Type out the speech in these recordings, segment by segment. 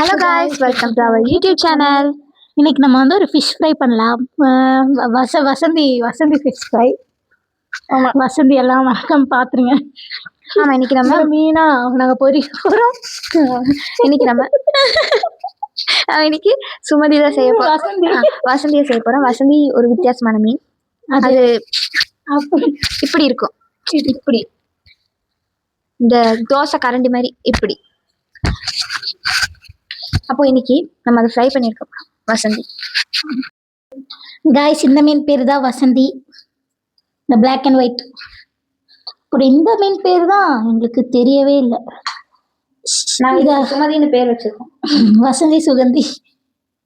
Hello guys, welcome to our YouTube channel. இன்னைக்கு நம்ம வந்து ஒரு ஃபிஷ் ஃப்ரை பண்ணலாம். Vasanthi Vasanthi fish fry. ஆமாம், வசந்தி எல்லாம் வணக்கம் பார்த்துருங்க. ஆமாம், இன்னைக்கு நம்ம மீனா நாங்கள் பொறிக்க போகிறோம். இன்னைக்கு சுமதி தான் செய்ய போகிறோம். வசந்தியை செய்ய போகிறோம். வசந்தி ஒரு வித்தியாசமான மீன். அது இப்படி இருக்கும், இப்படி இந்த தோசை கரண்டி மாதிரி இப்படி. அப்போ இன்னைக்கு நம்ம அதை ஃப்ரை பண்ணியிருக்கோம். வசந்தி காய்ஸ், இந்த மீன் பேர் தான் வசந்தி, இந்த பிளாக் அண்ட் ஒயிட். அப்புறம் இந்த மீன் பேர் தான் எங்களுக்கு தெரியவே இல்லை. நாங்கள் இதை சுமதின்னு பேர் வச்சிருக்கோம். வசந்தி, சுகந்தி,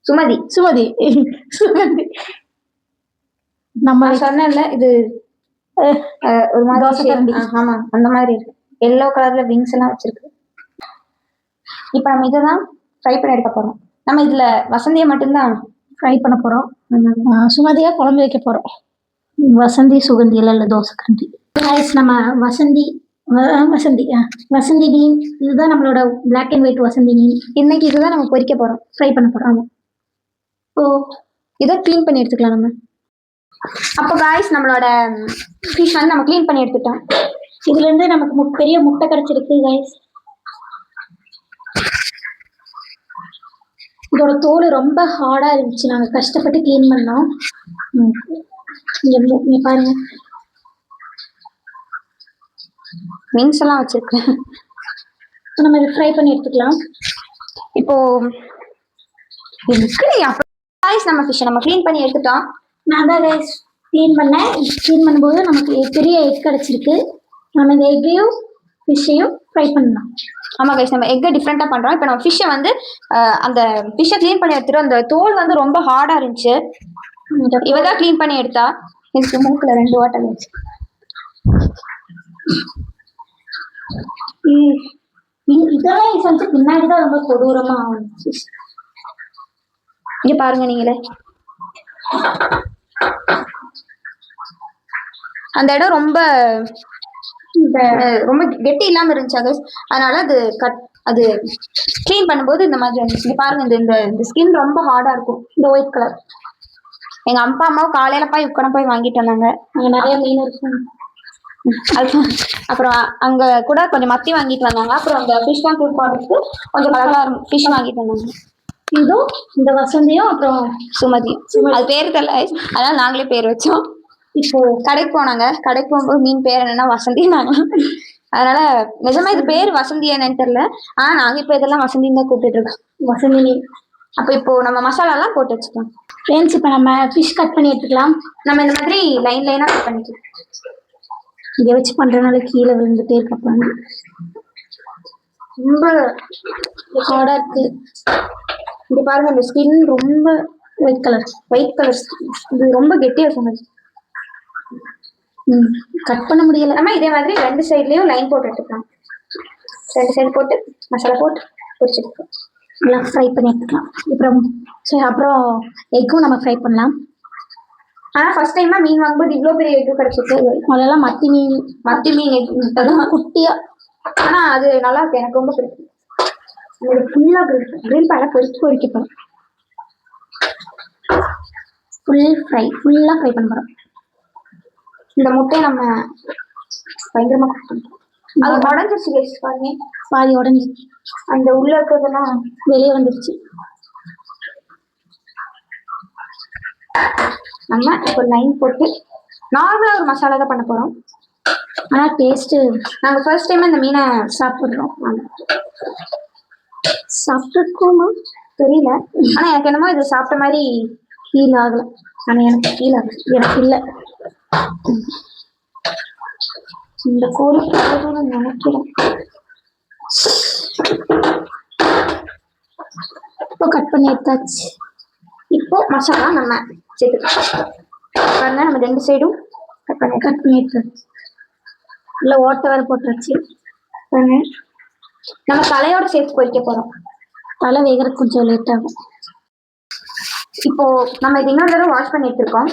சுமதி சுமதி சுகந்தி. நம்ம சொன்னல இது ஒரு மாதிரி தோசை கரண்டி. ஆமா, அந்த மாதிரி இருக்கு. எல்லோ கலர்ல விங்ஸ் எல்லாம் வச்சிருக்கு. இப்போ நம்ம இதை தான் ஃப்ரை பண்ணி எடுக்க போகிறோம். நம்ம இதில் வசந்தியை மட்டும்தான் ஃப்ரை பண்ண போகிறோம். சுமதியாக குழம்பு வைக்க போகிறோம். வசந்தி சுகந்தி எல்லாம் இல்லை, தோசை கரண்டி. காய்ஸ், நம்ம வசந்தி வசந்தி மீன் இதுதான் நம்மளோட பிளாக் அண்ட் ஒயிட் வசந்தி மீன். இன்னைக்கு இதுதான் நம்ம பொரிக்க போகிறோம், ஃப்ரை பண்ண போகிறோம். ஓ, இதை க்ளீன் பண்ணி எடுத்துக்கலாம் நம்ம. அப்போ காய்ஸ், நம்மளோட ஃபிஷ் வந்து நம்ம க்ளீன் பண்ணி எடுத்துட்டோம். இதுலேருந்து நமக்கு பெரிய முட்டை கிடச்சிருக்கு காய்ஸ். இதோட தோல் ரொம்ப ஹார்டாக இருந்துச்சு, நாங்கள் கஷ்டப்பட்டு க்ளீன் பண்ணோம். இங்கே பாருங்க, மீன்ஸ் எல்லாம் வச்சிருக்கேன். நம்ம இதை ஃப்ரை பண்ணி எடுத்துக்கலாம். இப்போ நம்ம ஃபிஷ்ஷை நம்ம க்ளீன் பண்ணி எடுத்துட்டோம். நான் தான் கைஸ் க்ளீன் பண்ணேன். க்ளீன் பண்ணும்போது நமக்கு பெரிய எக் கிடச்சிருக்கு. நம்ம இந்த எக்கையும் ஃபிஷ்ஷையும் ஃப்ரை பண்ணலாம். ஆமாம் கைஸ், நம்ம எக்கை டிஃப்ரெண்ட்டாக பண்ணுறோம். இப்போ நம்ம ஃபிஷ்ஷை வந்து அந்த ஃபிஷ்ஷை க்ளீன் பண்ணி எடுத்துட்டோம். அந்த தோல் வந்து ரொம்ப ஹார்டாக இருந்துச்சு. இவ தான் க்ளீன் பண்ணி எடுத்தா. எனக்கு மூக்கில் 2 வாட்டர் இருந்துச்சு. இதெல்லாம் செஞ்சு பின்னாடி தான் ரொம்ப கொடூரமாக ஆச்சு. இங்கே பாருங்க நீங்களே, அந்த இடம் ரொம்ப கெட்டி இல்லாம இருந்துச்சு. அதனால அது க்ளீன் பண்ணும்போது இந்த மாதிரி இருந்துச்சு. இங்க பாருங்க, இந்த ஸ்கின் ரொம்ப ஹார்டா இருக்கும். இந்த ஒயிட் கலர். எங்க அப்பா அம்மாவும் காலையில போய் வாங்கிட்டு வந்தாங்க. அங்க நிறைய மீன் இருக்கும். அப்புறம் அங்க கூட கொஞ்சம் மத்தி வாங்கிட்டு வந்தாங்க. அப்புறம் அந்த ஃபிஷ் தான் குக் பண்ணுறதுக்கு கொஞ்சம் கலரா ஃபிஷ் வாங்கிட்டு வந்தாங்க. இதுவும் இந்த வசந்தியும் அப்புறம் சுமதியும். அது பேரு தெரியல, அதனால நாங்களே பேர் வச்சோம். இப்போ கடைக்கு போகும்போது மீன் பேர் என்னன்னா வசந்தி. அதனால நிஜமா இது பேர் வசந்தி என்னன்னு தெரியல. ஆனா நாங்க இப்ப இதெல்லாம் வசந்தின்னு தான் கூப்பிட்டு இருக்கோம். வசந்தி மீன். அப்போ இப்போ நம்ம மசாலா எல்லாம் போட்டு வச்சுக்கலாம். ஃப்ரெண்ட்ஸ், இப்போ நம்ம ஃபிஷ் கட் பண்ணி எடுத்துக்கலாம். நம்ம இந்த மாதிரி லைனா கட் பண்ணிக்கலாம். இங்கே வச்சு பண்றதுனால கீழே விழுந்துட்டே இருக்க. ரொம்ப ஹார்டா இருக்கு. இங்க பாருங்க, இந்த ஸ்கின் ரொம்ப ஒயிட் கலர் இது ரொம்ப கெட்டியா சொன்னது. கட் பண்ண முடியல. நம்ம இதே மாதிரி 2 சைட்லயும் லைன் போட்டு எடுத்துக்கலாம். 2 சைடு போட்டு மசாலா போட்டு பொரிச்சுக்கலாம். நல்லா ஃப்ரை பண்ணி எடுத்துக்கலாம். அப்புறம் எக்கும் நம்ம ஃப்ரை பண்ணலாம். ஆனா ஃபர்ஸ்ட் டைமா மீன் வாங்கும்போது இவ்வளோ பெரிய எக்கு கிடைச்சிருக்கு. அதெல்லாம் மத்தி மீன் எக் குட்டியா. ஆனா அது நல்லா இருக்கு, எனக்கு ரொம்ப பிடிக்கும். ஃபுல்லா கிரில் பண்ண பொரிக்கப்படும். ஃபுல்லா ஃப்ரை பண்ண போறோம். இந்த முட்டையை நம்ம பயங்கரமா கொடுத்துருக்கோம். அது உடஞ்சிருச்சு பாருங்க, பாதி உடஞ்சிருச்சு. அந்த உள்ள இருக்கிறதெல்லாம் வெளியே வந்துருச்சு. நம்ம இப்போ லைன் போட்டு நார்மலா ஒரு மசாலா தான் பண்ண போறோம். ஆனா டேஸ்ட், நாங்க ஃபர்ஸ்ட் டைம் இந்த மீனை சாப்பிட்ருக்கோமா தெரியல. ஆனா எனக்கு என்னமோ இது சாப்பிட்ட மாதிரி ஃபீல் ஆகல. ஆனா எனக்கு ஃபீல் ஆகுது. எனக்கு இல்லை. இந்த கோழி நினைக்கிறேன். இப்போ கட் பண்ணி எடுத்தாச்சு. இப்போ மசாலா நம்ம சேர்த்துக்கலாம். பாருங்க, நம்ம 2 சைடும் கட் பண்ணி எடுத்தாச்சு. இல்லை, ஓட்டை வேற போட்டாச்சு. பாருங்க, நம்ம தலையோட சேர்த்து பொரிக்க போறோம். தலை வேகிறதுக்கு கொஞ்சம் லேட் ஆகும். இப்போ நம்ம இது இன்னொரு தடவை வாஷ் பண்ணி எடுத்துருக்கோம்.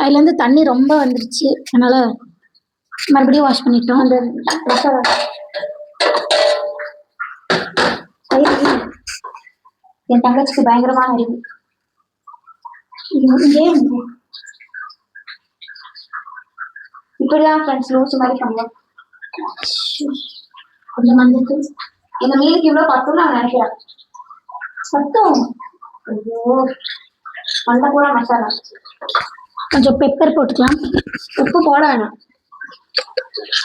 அதுலேருந்து தண்ணி ரொம்ப வந்துருச்சு, அதனால மறுபடியும் வாஷ் பண்ணிட்டோம். அந்த மசாலா என் தங்கச்சிக்கு பயங்கரமான அறிவு. இப்படிதான் ஃப்ரெண்ட்ஸ் லூஸ் மாதிரி பண்ணுவோம். கொஞ்சம் மஞ்சள் எங்க மீனுக்கு இவ்வளவு பத்தும் நான் நினைக்கிறேன். பத்தும். ஐயோ மண்டை பூரா மசாலா. கொஞ்சம் பெப்பர் போட்டுக்கலாம். உப்பு போட வேணாம்.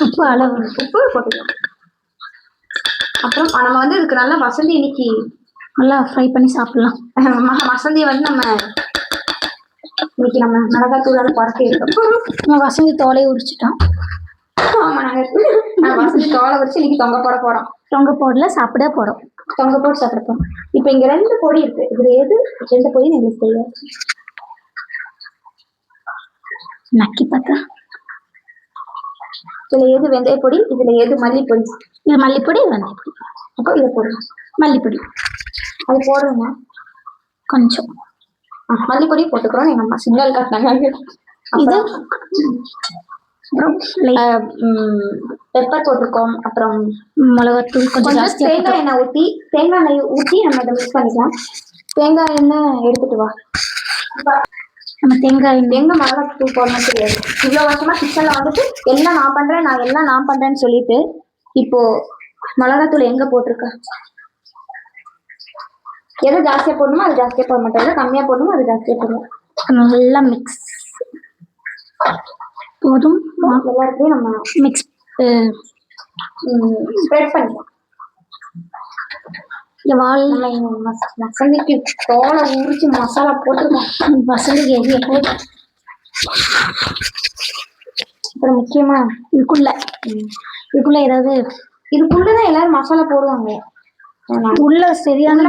உப்பு அளவு உப்பு போட்டுக்கலாம். அப்புறம் நம்ம வந்து இதுக்கு நல்லா வசந்தி இன்னைக்கு நல்லா ஃப்ரை பண்ணி சாப்பிடலாம். வசந்தியை வந்து நம்ம இன்னைக்கு நம்ம மிளகாத்தூளால பறக்க இருக்கோம். நம்ம வசந்தி தோலையை உரிச்சிட்டோம். ஆமா நாங்க வசந்தி தோலை உரிச்சு இன்னைக்கு தொங்க போட போறோம். தொங்க போடல சாப்பிட போறோம். தொங்க போட்டு சாப்பிட போறோம். இப்ப இங்க 2 பொடி இருக்கு. இதுல எந்த பொடி எங்களுக்கு தெரியாது. நக்கி பார்த்தா இதுல எது வெந்தய பொடி, இதுல எது மல்லிப்பொடி. இது மல்லிப்பொடி, வெந்தயப்பொடி. அப்போ இதை போடுறோம். மல்லிப்பொடி அது போடுறோமா? கொஞ்சம் மல்லிப்பொடி போட்டுக்கிறோம். எங்க அம்மா சிங்கல் காட்டினாங்க. இது பெப்பர் போட்டிருக்கோம். அப்புறம் மிளகாத்தூள் கொஞ்சம் ஜாஸ்தியா. தேங்காய் எண்ணெய் ஊற்றி நம்ம இதை மிக்ஸ் பண்ணிக்கலாம். தேங்காய் எண்ணெய் எடுத்துட்டு வா. நம்ம தேங்காய் எங்க மிளகாத்தூள் போடணும் தெரியாது. இவ்வளவு வருஷமா கிச்சன்ல வந்துட்டு எல்லாம் நான் பண்றேன்னு சொல்லிட்டு இப்போ மிளகாத்தூள் எங்க போட்டிருக்க? எது ஜாஸ்தியா போடணுமோ அது ஜாஸ்தியா போட மாட்டேன், எது கம்மியா போடணுமோ அது ஜாஸ்தியா போடுவோம். நல்லா மிக்ஸ் போதும். எல்லாத்தையும் நம்ம மிக்ஸ் ஸ்ப்ரெட் பண்ணிக்கலாம். வசந்திக்கு தோலை உரிச்சு மசாலா போட்டுருக்கோம். வசந்திக்கு எரிய போது. அப்புறம் முக்கியமா இதுக்குள்ள ஏதாவது இதுக்குள்ளதான் எல்லாரும் மசாலா போடுவாங்க. உள்ள சரியான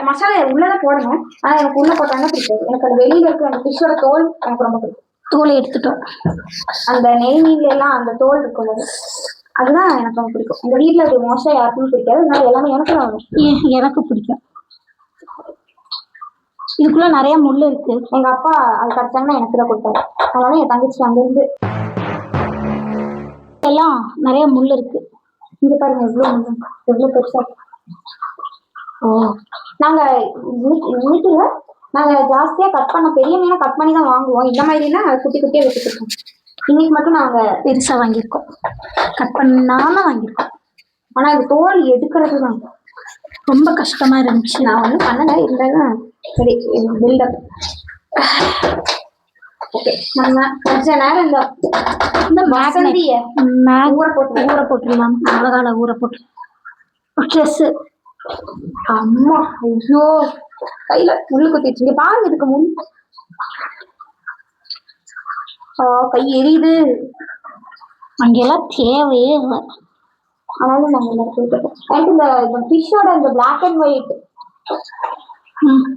மசாலா உள்ளதான் போடணும். ஆனா எனக்கு உள்ள போட்டாங்கன்னா பிடிக்காது. எனக்கு அந்த வெளியில இருக்க அந்த ஃபிஷ்ஷோட தோல் எனக்கு ரொம்ப பிடிக்கும். தோலை எடுத்துட்டோம். அந்த நெய் மீன்ல எல்லாம் அந்த தோல் இருக்குள்ளது அதுதான் எனக்கு ரொம்ப பிடிக்கும். எங்க வீட்டுல அது மோஸ்டா யாருக்குமே பிடிக்காது. அதனால எல்லாமே எனக்கு தான் வரும். எனக்கு பிடிக்கும். இதுக்குள்ள நிறைய முள் இருக்கு. எங்க அப்பா அது கிடைச்சாங்கன்னா எனக்கு தான் கொடுத்தாரு. அதனால என் தங்கச்சி அங்கிருந்து எல்லாம் நிறைய முள் இருக்கு. இங்க பாருங்க எவ்வளவு பெருசா. நாங்க இன்னைக்குல நாங்க ஜாஸ்தியா கட் பண்ண பெரிய மீனை கட் பண்ணி தான் வாங்குவோம். இந்த மாதிரினா குட்டி குட்டியா வச்சுருக்கோம். இன்னைக்கு மட்டும் நாங்க பெருசா வாங்கியிருக்கோம். கட் பண்ணாம வாங்கியிருக்கோம். ஆனா இது தோல் எடுக்கிறது தான் ரொம்ப கஷ்டமா இருந்துச்சு. நான் வந்து பண்ணல இருந்தாலும் சரி பில்டப். ஓகே நம்ம கொஞ்ச நேரம் இந்த வசந்திய ஊற போட்டுடலாம். மிளகால ஊற போட்டு ட்ரெஸ். அம்மா ஐயோ கையில முள்ளு குத்திடுச்சு. இங்க பாருங்க இதுக்கு முள். கை எரியுது. அங்கெல்லாம் தேவையே இல்லை. ஆனாலும் நாங்க இந்த ஃபிஷ்ஷோட இந்த பிளாக் அண்ட் ஒயிட்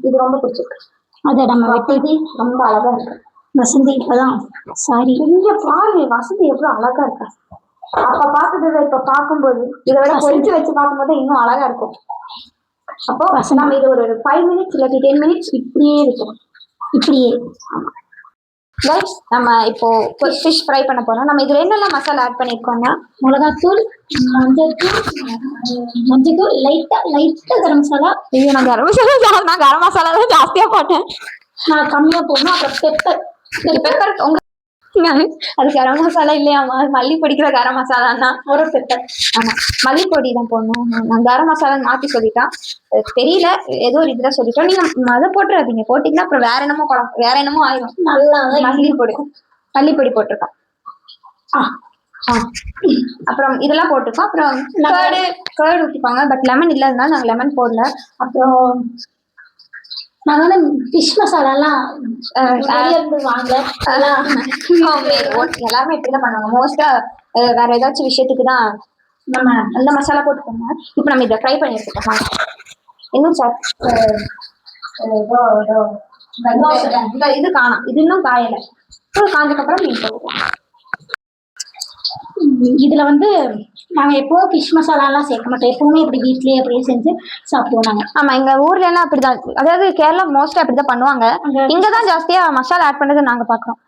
இது ரொம்ப பிடிச்சிருக்கு. அதை நம்ம வெட்டி ரொம்ப அழகா இருக்கு. வசந்தி இப்பதான் சாரி இங்க பாரு வசந்தி எவ்வளவு அழகா இருக்கா. அப்ப பார்த்ததை இப்ப பார்க்கும்போது இதை விட பொறிச்சு வச்சு பார்க்கும்போது இன்னும் அழகா இருக்கும். அப்போ நம்ம இது ஒரு 5 மினிட்ஸ் இல்லாட்டி 10 மினிட்ஸ் இப்படியே இருக்கும். இப்படியே நம்ம இப்போ ஃபிஷ் ஃப்ரை பண்ண போறோம். நம்ம இதுல என்னெல்லாம் மசாலா ஆட் பண்ணிருக்கோம்னா மிளகாத்தூள், மஞ்சத்தூள், லைட்டா கரம் மசாலா. நான் கரம் மசாலா தான் ஜாஸ்தியா போட்டேன். நான் கம்மியா போடணும். அப்புறம் பெப்பர் அது கரம் மசாலா இல்லையாமா, மல்லி பொடிக்கிற கரம் மசாலா தான். ஒரு பெப்பர். ஆமா மல்லிப்பொடி தான் போடணும். நான் கரம் மசாலா மாத்தி சொல்லிட்டேன். தெரியல ஏதோ ஒரு இதுல சொல்லிட்டோம். நீங்க அதை போட்டுறாதீங்க. போட்டீங்கன்னா அப்புறம் வேற என்னமோ ஆயிடும். நல்லா மல்லிப்பொடி போட்டிருக்கோம். அப்புறம் இதெல்லாம் போட்டிருக்கோம். அப்புறம் கேர்டு ஊற்றிப்பாங்க. பட் லெமன் இல்லாதனால நாங்கள் லெமன் போடல. அப்புறம் நாங்க வந்து ஃபிஷ் மசாலாலாம் வாங்கல. எல்லாருமே இப்படிதான் பண்ணுவாங்க மோஸ்டா. வேற ஏதாச்சும் விஷயத்துக்கு தான் நம்ம அந்த மசாலா போட்டுக்கோங்க. இப்போ நம்ம இதை ஃப்ரை பண்ணி எடுத்துக்கோங்க. இன்னும் சார் இது காணும். இது இன்னும் காயலை. காஞ்சக்கப்புறம் மீன் போடுவோம். இதுல வந்து நாங்க எப்பவும் ஃபிஷ் மசாலாலாம் சேர்க்க மாட்டோம். எப்பவுமே இப்படி வீட்லயே அப்படியே செஞ்சு சாப்பிடுவோம் நாங்க. ஆமா எங்க ஊர்ல எல்லாம் அப்படிதான். அதாவது கேரளா மோஸ்டா அப்படிதான் பண்ணுவாங்க. இங்கதான் ஜாஸ்தியா மசாலா ஆட் பண்ணது நாங்க பாக்குறோம்.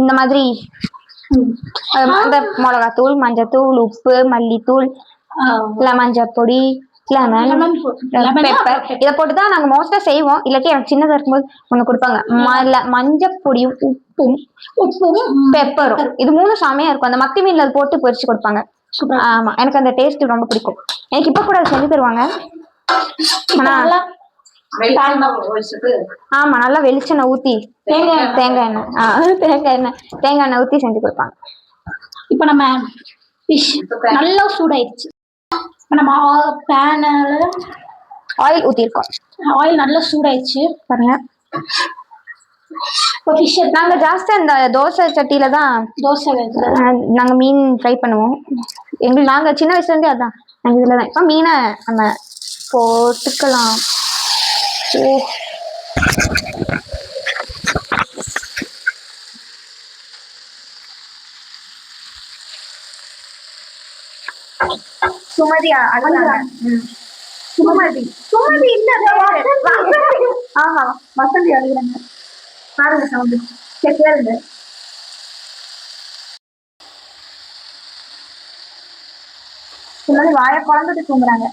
இந்த மாதிரி அந்த மிளகாத்தூள், மஞ்சத்தூள், உப்பு, மல்லித்தூள், மஞ்சள் பொடி, பெப்பர் இதை போட்டுதான் நாங்க மோஸ்டா செய்வோம். இல்லாட்டி எனக்கு சின்னதா இருக்கும்போது ஒண்ணு கொடுப்பாங்க. மஞ்சள் பொடியும் உப்பும் பெப்பரும், இது 3 செமையா இருக்கும். அந்த மத்தி மீன்ல அது போட்டு பொரிச்சு கொடுப்பாங்க. ஆமா, எனக்கு அந்த டேஸ்ட் ரொம்ப பிடிக்கும். எனக்கு இப்ப கூட செஞ்சு தருவாங்க. ஆமா, நல்லா வெளிச்செண்ணெய் ஊத்தி தேங்காய் எண்ணெய் ஊத்தி செஞ்சு கொடுப்பாங்க. இப்ப நம்ம ஃபிஷ் நல்லா சூடாயிடுச்சு. இப்ப நம்ம பேன்ல ஆயில் ஊத்திருக்கோம். ஆயில் நல்லா சூடாயிடுச்சு பாருங்க. நாங்க ஜாஸ்தி அந்த தோசை சட்டியில தான் நாங்க மீன் ஃப்ரை பண்ணுவோம். நாங்க சின்ன வயசுல இருந்தே அதான் நாங்க இதுலதான். இப்ப மீனை நம்ம போட்டுக்கலாம். சுமதி சுமதி இல்ல, ஆமா வசந்தி அழுகுறாங்க. பாருங்க சவுண்ட் கேளுங்க. சுமதி வாய குழந்தைட்டு தூங்குறாங்க.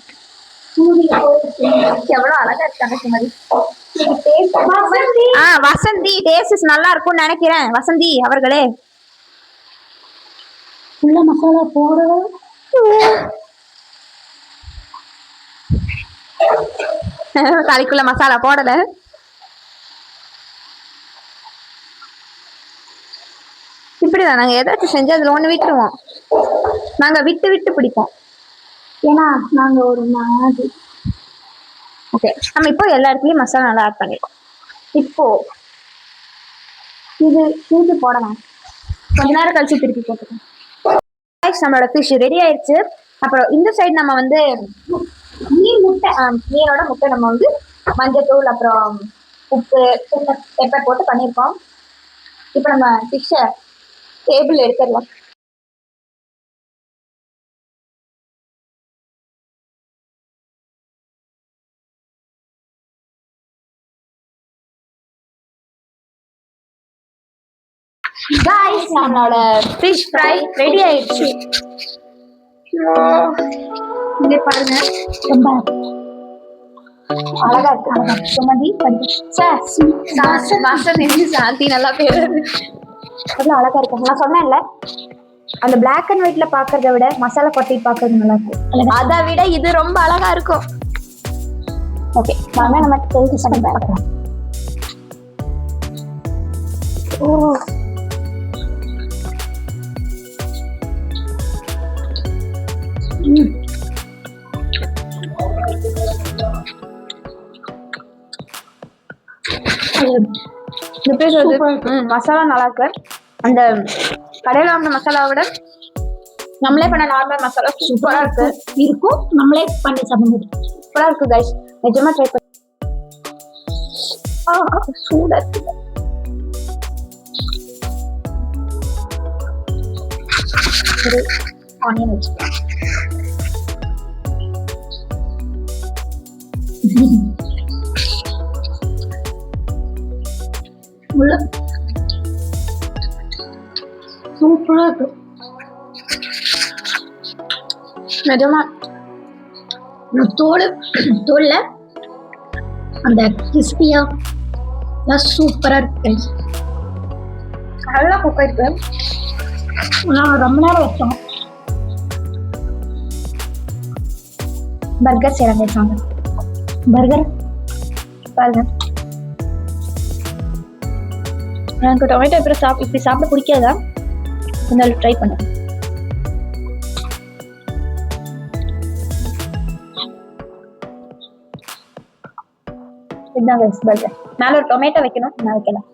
எவ்வளவு அழகா இருக்காங்க சுமதி. வசந்தி டேஸ்ட் நல்லா இருக்கும்னு நினைக்கிறேன். வசந்தி அவர்களே, உள்ள மசாலா போடுறோம். தலைக்குள்ள மசாலா போடல. இப்படிதான் நாங்க ஏதாச்சும் செஞ்சு அதுல ஒண்ணு விட்டுருவோம். நாங்க விட்டு விட்டு பிடிப்போம். ஏன்னா நாங்க ஒரு மாதிரி. ஓகே, நம்ம இப்போ எல்லா இடத்துலயும் மசாலா நல்லா ஆட் பண்ணிருக்கோம். இப்போ இது போடலாம். கொஞ்ச நேரம் கழிச்சு திருப்பி போட்டுக்கோம். நம்மளோட ஃபிஷ் ரெடி ஆயிடுச்சு. அப்புறம் இந்த சைடு நம்ம வந்து மீனோட முட்டை நம்ம வந்து மஞ்சத்தூள் அப்புறம் உப்பு பெப்பர் போட்டு பண்ணியிருக்கோம். இப்போ நம்ம ஃபிஷ்ஷை டேபிள் எடுத்துடலாம். Guys, நம்மளோட ஃபிஷ் ஃப்ரை ரெடி ஆயிடுச்சு. இங்க பாருங்க, ரொம்ப அழகா இருக்கு. சுமதி சாந்தி நல்லா பேரு எவ்வளவு அழகா இருக்கு. நான் சொன்னேன்ல, அந்த பிளாக் அண்ட் ஒயிட்ல பாக்குறத விட மசாலா கொட்டி பாக்குறது நல்லா இருக்கும். அதை விட இது ரொம்ப அழகா இருக்கும். ஓகே, வாங்க நம்ம டேஸ்ட் பண்ணி பார்க்கலாம். ஓ, மசாலா நல்லா இருக்கு. அந்த கடையில வாங்கின மசாலாவை விட நம்மளே பண்ண நார்மல் மசாலா சூப்பரா இருக்கும். நம்மளே பண்ணி சாப்பிடும்போது சூப்பரா இருக்கு கைஸ். நிஜமா ட்ரை பண்ணி. சூடா இருக்கு. ஆனியன் வச்சுக்கலாம். சூப்பரா இருக்கு. நிஜமா தோல்ல அந்த கிறிஸ்பியா சூப்பரா இருக்கு. நல்லா குக் ஆயிருக்கு. ரொம்ப நேரம் வச்சோம். பர்கர் செய்யறாங்க. பர்கர் பாருங்க. எனக்கு டொமேட்டோ இப்படி சாப்பிட பிடிக்காதா? இருந்தாலும் ட்ரை பண்ண. இதுதான் பர்கர். மேல ஒரு டொமேட்டோ வைக்கணும். நான் வைக்கலாம்.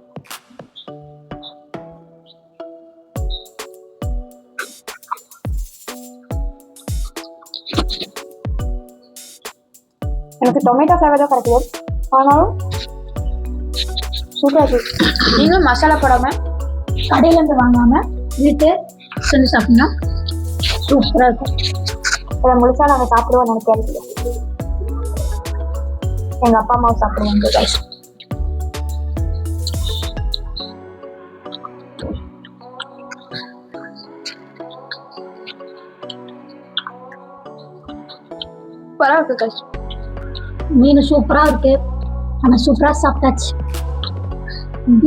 எனக்கு டொமேட்டோ ஃப்ளேவர் தான் கிடைக்குது. ஆனாலும் சூப்பரா இருக்கு. நீங்களும் மசாலா போடாம கடையில இருந்து வாங்காம வீட்டு செஞ்சு சாப்பிட்டோம்னா சூப்பரா இருக்கும். இதை முழுசா நாங்க சாப்பிடுவோம் நினைக்கிறேன். எங்க அப்பா அம்மாவும் சாப்பிடுவாங்க கைஸ். சூப்பரா இருக்கு கைஸ். மீன் சூப்பரா இருக்கு. ஆனால் சூப்பரா சாப்பிட்டாச்சு.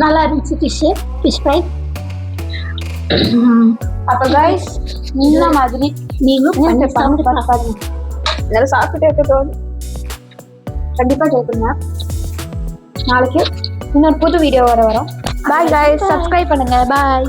நல்லா இருந்துச்சு ஃபிஷ் ஃப்ரை. அப்ப கைஸ் இந்த மாதிரி நீங்களும் பண்ணி பாருங்க. எல்லாரும் சாப்பிட்டுட்டே இருக்கட்டும். கண்டிப்பா கேட்குங்க. நாளைக்கு இன்னொரு புது வீடியோ வரோம். பாய் கைஸ், சப்ஸ்கிரைப் பண்ணுங்க. பாய்.